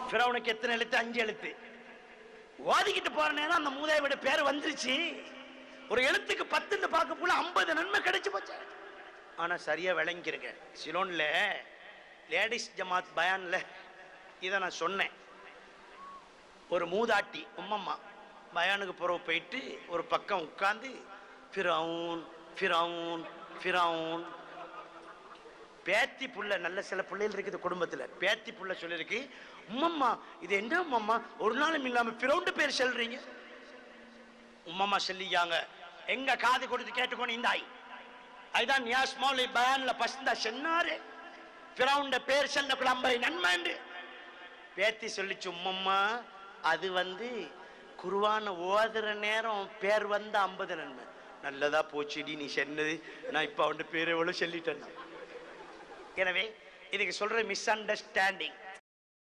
ஃபிரௌனுக்கு எத்தனை எழுத்து? 5 எழுத்து. ஓதிக்கிட்டு போற நேரம் அந்த மூதாவியோட பேர் வந்துருச்சு. ஒரு எழுத்துக்கு 10 பார்க்க போல 50 நன்மை கிடைச்சு போச்சு. ஆனா சரியா விளங்கிருங்க, சிலோன்ல லேடிஸ் ஜமாத் பயான்ல இதை நான் சொன்னேன். ஒரு மூதாட்டி உம்மம்மா பயானுக்கு பிறகு போயிட்டு ஒரு பக்கம் உட்கார்ந்து ஃபிரௌன் ஃபிரௌன் ஃபிரௌன். பேத்தி புள்ள, நல்ல சில பிள்ளைகள் இருக்குது குடும்பத்துல, பேத்தி புள்ள சொல்லிருக்கு, உம்மம்மா இது என்ன உம்மம்மா ஒரு நாளும் இல்லாம ஃபிரௌன் பேர் சொல்றீங்க? உம்மம்மா சொல்லியாங்க, எங்க காது கொடுத்து கேட்டுக்கோன்னு இந்தாய். அதுதான் நியாஸ் மௌலி பயான்ல பசந்தா சொன்னாரு, ஃபிரௌன் பேர் சொல்லக்குள்ள 50 நன்மை என்று. பேத்தி சொல்லிச்சு, உம்மம்மா அது குர்ஆன ஓதுற நேரம் பேர் 50 நன்மை. நல்லதா போச்சுடி நீ சொன்னது, நான் இப்ப அவன் பேர் எவ்வளவு சொல்லிட்டேன். எனவே இதுக்கு சொல்ற மிஸ் அண்டர்ஸ்டாண்டிங்.